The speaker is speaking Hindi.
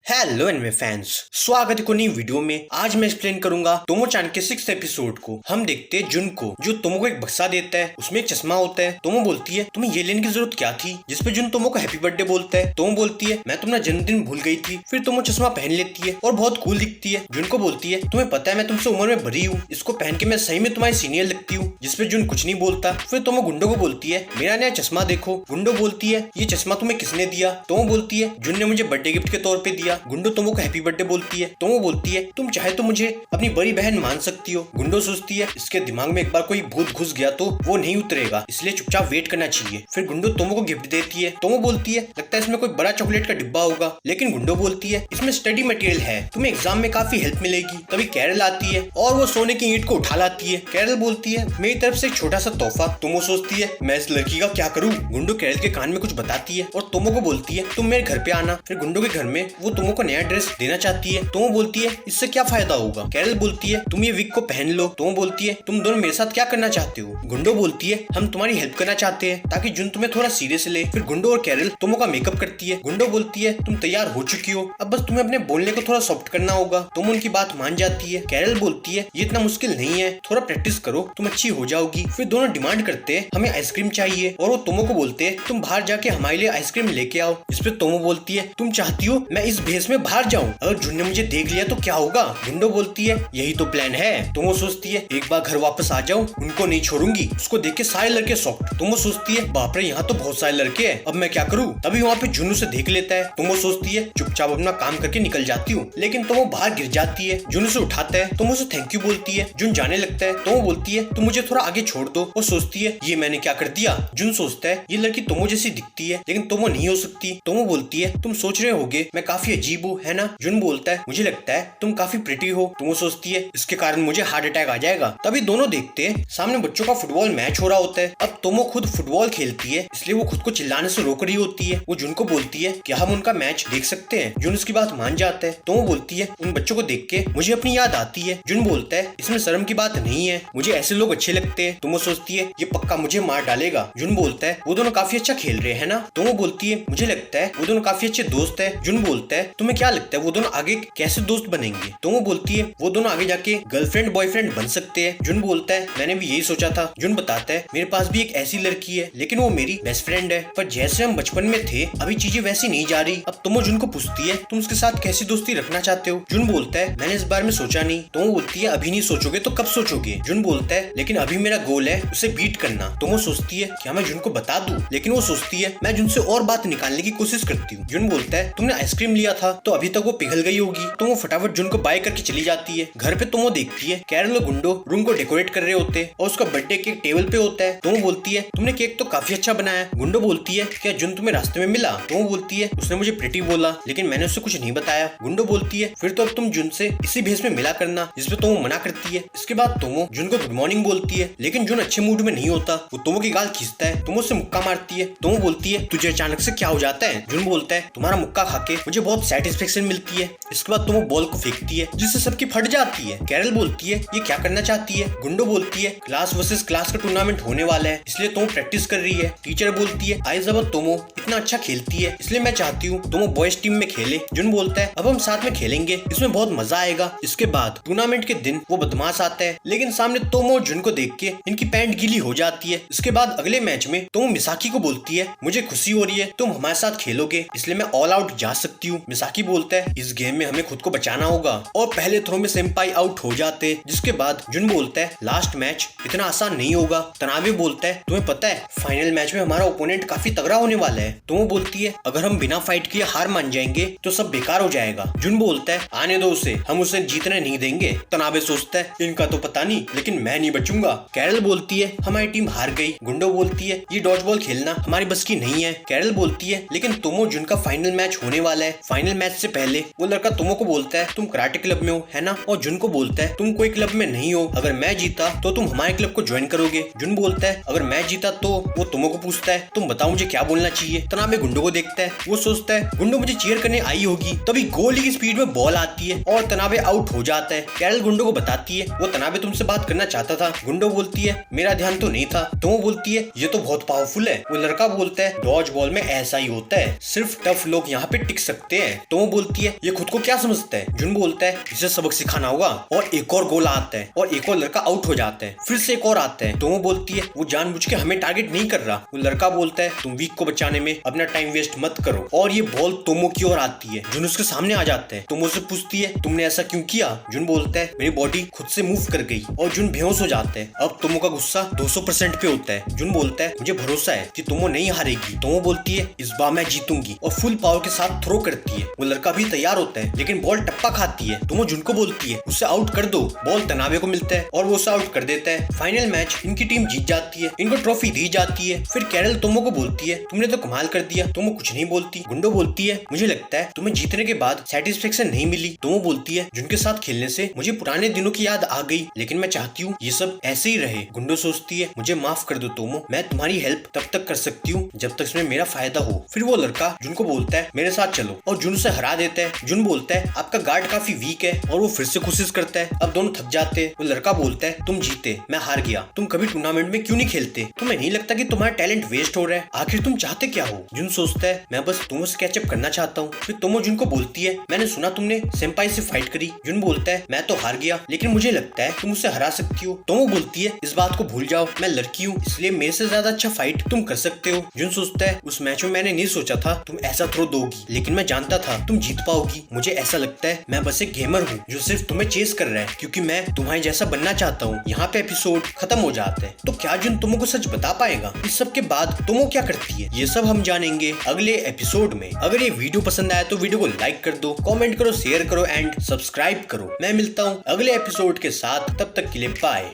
हेलो एनिमे फैंस, स्वागत है को नई वीडियो में। आज मैं एक्सप्लेन करूंगा तोमो-चान के 6th एपिसोड को। हम देखते हैं जुन को, जो तोमो को एक बक्सा देता है, उसमें एक चश्मा होता है। तोमो बोलती है तुम्हें ये लेने की जरूरत क्या थी, जिसपे जुन तोमो को हैप्पी बर्थडे बोलता है। तोमो बोलती है मैं तुम्हारा जन्मदिन भूल गई थी। फिर तोमो चश्मा पहन लेती है और बहुत कूल दिखती है। जुन को बोलती है तुम्हें पता है मैं तुमसे उम्र में बड़ी हूँ, इसको पहन के मैं सही में तुम्हारी सीनियर लगती हूँ। जिसपे जुन कुछ नहीं बोलता। फिर तोमो गुंडो को बोलती है मेरा नया चश्मा देखो। गुंडो बोलती है ये चश्मा तुम्हें किसने दिया। तोमो बोलती है जुन ने मुझे बर्थडे गिफ्ट के तौर पे दिया। गुंडो तोमो को हैप्पी बर्थडे बोलती है। तोमो बोलती है तुम चाहे तो मुझे अपनी बड़ी बहन मान सकती हो। गुंडो सोचती है इसके दिमाग में एक बार कोई भूत घुस गया तो वो नहीं उतरेगा, इसलिए चुपचाप वेट करना चाहिए। फिर गुंडो तोमो को गिफ्ट देती है। तोमो बोलती है लगता है इसमें कोई बड़ा चॉकलेट का डिब्बा होगा, लेकिन गुंडो बोलती है इसमें स्टडी मटेरियल है, तुम्हें एग्जाम में काफी हेल्प मिलेगी। तभी कैरल आती है और वो सोने की ईंट को उठा लाती है। कैरल बोलती है मेरी तरफ से एक छोटा सा तोहफा। तोमो सोचती है मैं इस लड़की का क्या करूँ। गुंडो कैरल के कान में कुछ बताती है और तोमो को बोलती है तुम मेरे घर पे आना। फिर गुंडो के घर में वो तोमो को नया ड्रेस देना चाहती है। तोमो बोलती है इससे क्या फायदा होगा। कैरल बोलती है तुम ये विग को पहन लो। तोमो बोलती है तुम दोनों मेरे साथ क्या करना चाहते हो। गुंडो बोलती है हम तुम्हारी हेल्प करना चाहते हैं ताकि जुन तुम्हें थोड़ा सीरियस ले। फिर गुंडो और कैरल तोमो का मेकअप करती है। गुंडो बोलती है तुम तैयार हो चुकी हो, अब बस तुम्हें अपने बोलने को थोड़ा सॉफ्ट करना होगा। तोमो उनकी बात मान जाती है। कैरल बोलती है ये इतना मुश्किल नहीं है, थोड़ा प्रैक्टिस करो तुम अच्छी हो जाओगी। फिर दोनों डिमांड करते हैं हमें आइसक्रीम चाहिए और वो तोमो को बोलते हैं तुम बाहर जाके हमारे लिए आइसक्रीम लेके आओ। इस पे तोमो बोलती है तुम चाहती हो मैं इस भेस में बाहर जाऊं, अगर जुन ने मुझे देख लिया तो क्या होगा। गुंडो बोलती है यही तो प्लान है। तोमो सोचती है एक बार घर वापस आ जाऊं, उनको नहीं छोड़ूंगी। उसको देख के सारे लड़के शॉक्ड। तोमो सोचती है बाप रे यहाँ तो बहुत सारे लड़के हैं, अब मैं क्या करूँ। तभी वहाँ पे जुन उसे देख लेता है। तोमो सोचती है चुपचाप अपना काम करके निकल जाती हूँ, लेकिन तोमो बाहर गिर जाती है। जुन उसे उठाता है। तोमो उसे थैंक यू बोलती है। जुन जाने लगता है। तोमो बोलती है तुम मुझे थोड़ा आगे छोड़ दो। वो सोचती है ये मैंने क्या कर दिया। जुन सोचता है ये लड़की तोमो जैसी दिखती है, लेकिन तोमो नहीं हो सकती। तोमो बोलती है तुम सोच रहे होगे मैं काफी अजीब हूँ है ना। जुन बोलता है मुझे लगता है तुम काफी प्रिटी हो। तोमो सोचती है इसके कारण मुझे हार्ट अटैक आ जाएगा। तभी दोनों देखते हैं सामने बच्चों का फुटबॉल मैच हो रहा होता है। अब तोमो खुद फुटबॉल खेलती है, इसलिए वो खुद को चिल्लाने से रोक रही होती है। वो जुन को बोलती है क्या हम उनका मैच देख सकते हैं। जुन उसकी बात मान जाता है। तोमो बोलती है उन बच्चों को देख के मुझे अपनी याद आती है। जुन बोलता है इसमें शर्म की बात नहीं है, मुझे ऐसे लोग अच्छे लगते हैं। तोमो सोचती है ये पक्का मुझे मार डालेगा। जुन बोलता है वो दोनों काफी अच्छा खेल रहे हैं ना। तोमो बोलती है मुझे लगता है वो दोनों काफी अच्छे दोस्त है। जुन बोलता है तुम्हें क्या लगता है वो दोनों आगे कैसे दोस्त बनेंगे। तोमो बोलती है वो दोनों आगे जाके गर्लफ्रेंड बॉयफ्रेंड बन सकते हैं। जुन बोलता है मैंने भी यही सोचा था। जुन बताता है मेरे पास भी एक ऐसी लड़की है, लेकिन वो मेरी बेस्ट फ्रेंड है, पर जैसे हम बचपन में थे अभी चीजें वैसी नहीं जा रही। अब तोमो जुन को पूछती है तुम उसके साथ कैसी दोस्ती रखना चाहते हो। जुन बोलता है मैंने इस बारे में सोचा नहीं। तोमो बोलती है अभी नहीं सोचोगे तो कब सोचोगे। जुन बोलता है लेकिन अभी मेरा गोल है उसे बीट करना। तोमो सोचती है क्या मैं जुन को बता दूं, लेकिन वो सोचती है मैं जुन से और बात निकालने की कोशिश करती हूँ। जुन बोलता है तुमने आइसक्रीम लिया था तो अभी तक वो पिघल गई होगी। तो वो फटाफट जुन को बाय करके चली जाती है। घर पे तोमो देखती है कैरल और गुंडो रूम को डेकोरेट कर रहे होते हैं और उसका बर्थडे केक टेबल पे होता है। तोमो बोलती है तुमने केक तो काफी अच्छा बनाया। गुंडो बोलती है क्या जुन तुम्हें रास्ते में मिला। तोमो बोलती है उसने मुझे प्रिटी बोला, लेकिन मैंने उससे कुछ नहीं बताया। गुंडो बोलती है फिर तो अब तुम जुन से इसी भेस में मिला करना, जिसपे तोमो मना करती है। इसके बाद तोमो जुन को गुड मॉर्निंग बोलती है, लेकिन जुन अच्छे मूड में नहीं होता। वो तोमो की गाल खींचता है। तोमो से मुक्का मारती है। तोमो बोलती है तुझे अचानक से क्या हो जाता है। जुन बोलता है तुम्हारा मुक्का खा के मुझे बहुत सेटिस्फेक्शन मिलती है। इसके बाद तोमो बॉल को फेंकती है जिससे सबकी फट जाती है। कैरल बोलती है ये क्या करना चाहती है। गुंडो बोलती है क्लास वर्सेस क्लास का टूर्नामेंट होने वाला है, इसलिए तोमो प्रैक्टिस कर रही है। टीचर बोलती है आई जब तोमो इतना अच्छा खेलती है, इसलिए मैं चाहती हूँ तोमो बॉयज टीम में खेले। जुन बोलता है अब हम साथ में खेलेंगे, इसमें बहुत मजा आएगा। इसके बाद टूर्नामेंट के दिन वो बदमाश आता है, लेकिन सामने तोमो और जुन को देख के इनकी पैंट गीली हो जाती है। इसके बाद अगले मैच में तोमो मिसाकी को बोलती है मुझे खुशी हो रही है तुम हमारे साथ खेलोगे, इसलिए मैं ऑल आउट जा सकती हूँ। मिसाकी बोलता है इस गेम में हमें खुद को बचाना होगा, और पहले थ्रो में सेंपाई आउट हो जाते। जिसके बाद जुन बोलता है लास्ट मैच इतना आसान नहीं होगा। तनाबे बोलता है तुम्हें पता है फाइनल मैच में हमारा ओपोनेंट काफी तगड़ा होने वाला है। तोमो बोलती है अगर हम बिना फाइट किए हार मान जाएंगे तो सब बेकार हो जाएगा। जुन बोलता है आने दो उसे, हम उसे जीतने नहीं देंगे। तनाबे सोचता है इनका तो पता नहीं, लेकिन मैं नहीं बचूंगा। कैरल बोलती है हमारी टीम हार गई। गुंडो बोलती है ये डॉज बॉल खेलना हमारी बस की नहीं है। कैरल बोलती है लेकिन तोमो जुन का फाइनल मैच होने वाला है। फाइनल मैच से पहले वो लड़का तोमो को बोलता है तुम कराटे क्लब में हो है ना, और जुन को बोलता है तुम कोई क्लब में नहीं हो, अगर मैं जीता तो तुम हमारे क्लब को ज्वाइन करोगे। जुन बोलता है अगर मैं जीता तो। वो तोमो को पूछता है तुम बताओ मुझे क्या बोलना चाहिए। तनाबे गुंडो को देखता है। वो सोचता है गुंडो मुझे चीयर करने आई होगी। तभी गोली की स्पीड में बॉल आती है और तनाबे आउट हो जाता है। कैरल गुंडो को बताती है वो तनाबे तुमसे बात करना चाहता था। गुंडो बोलती है मेरा ध्यान तो नहीं था। तोमो बोलती है ये तो बहुत पावरफुल है। वो लड़का बोलता है डॉज बॉल में ऐसा ही होता है, सिर्फ टफ लोग यहाँ पे टिक सकते हैं। तो वो बोलती है ये खुद को क्या समझता है। जुन बोलता है इसे सबक सिखाना होगा, और एक और गोला आता है और एक और लड़का आउट हो जाता है। फिर से एक और आता है तो वो बोलती है वो जानबूझ के हमें टारगेट नहीं कर रहा। वो लड़का बोलता है तुम वीक को बचाने में अपना टाइम वेस्ट मत करो, और ये बॉल तोमो की ओर आती है। जुन उसके सामने आ जाता है। तोमो से पूछती है तुमने ऐसा क्यों किया। जुन बोलता है मेरी बॉडी खुद से मूव कर गई, और जुन बेहोश हो जाता है। अब तोमो का गुस्सा 200% पे होता है। जुन बोलता है मुझे भरोसा है कि तोमो नहीं हारेगी। तोमो बोलती है इस बार मैं जीतूंगी, और फुल पावर के साथ थ्रो करती है। वो लड़का भी तैयार होता है लेकिन बॉल टप्पा खाती है। तोमो जुन को बोलती है उसे आउट कर दो। बॉल तनावे को मिलता है और वो उसे आउट कर देता है। फाइनल मैच इनकी टीम जीत जाती है, इनको ट्रॉफी दी जाती है। फिर कैरल तोमो को बोलती है तुमने तो कमाल कर दिया। तोमो कुछ नहीं बोलती। गुंडो बोलती है मुझे लगता है तुम्हें जीतने के बाद सेटिस्फेक्शन नहीं मिली। तोमो बोलती है जिनके साथ खेलने से मुझे पुराने दिनों की याद आ गई, लेकिन मैं चाहती हूँ ये सब ऐसे ही रहे। गुंडो सोचती है मुझे माफ कर दो तोमो, मैं तुम्हारी हेल्प तब तक कर सकती हूँ जब तक इसमें मेरा फायदा हो। फिर वो लड़का जुन को बोलता है मेरे साथ चलो, और जुन उसे हरा देता है। जुन बोलता है आपका गार्ड काफी वीक है, और वो फिर से कोशिश करता है। अब दोनों थक जाते हैं। वो लड़का बोलता है तुम जीते, मैं हार गया। तुम कभी टूर्नामेंट में क्यों नहीं खेलते? तुम्हें नहीं लगता कि तुम्हारा टैलेंट वेस्ट हो रहा है? आखिर तुम चाहते क्या हो? जुन सोचता है मैं बस तोमो से कैचअप करना चाहता हूँ। फिर तोमो जुन को बोलती है मैंने सुना तुमने सेंपाई से फाइट करी। जुन बोलता है मैं तो हार गया, लेकिन मुझे लगता है तुम उसे हरा सकती हो। तोमो बोलती है इस बात को भूल जाओ, मैं लड़की हूँ इसलिए मेरे से ज्यादा अच्छा फाइट तुम कर सकते हो। जुन सोचता है उस मैच में मैंने नहीं सोचा था तुम ऐसा थ्रो दोगी, लेकिन मैं जानता था तुम जीत पाओगी। मुझे ऐसा लगता है मैं बस एक गेमर हूँ जो सिर्फ तुम्हें चेस कर रहा है, क्योंकि मैं तुम्हारे जैसा बनना चाहता हूँ। यहाँ पे एपिसोड खत्म हो जाता है। तो क्या जुन तोमो को सच बता पाएगा? इस सब के बाद तोमो क्या करती है ये सब हम जानेंगे अगले एपिसोड में। अगर ये वीडियो पसंद आया तो वीडियो को लाइक कर दो, कमेंट करो, शेयर करो एंड सब्सक्राइब करो। मैं मिलता हूँ अगले एपिसोड के साथ, तब तक के लिए बाय।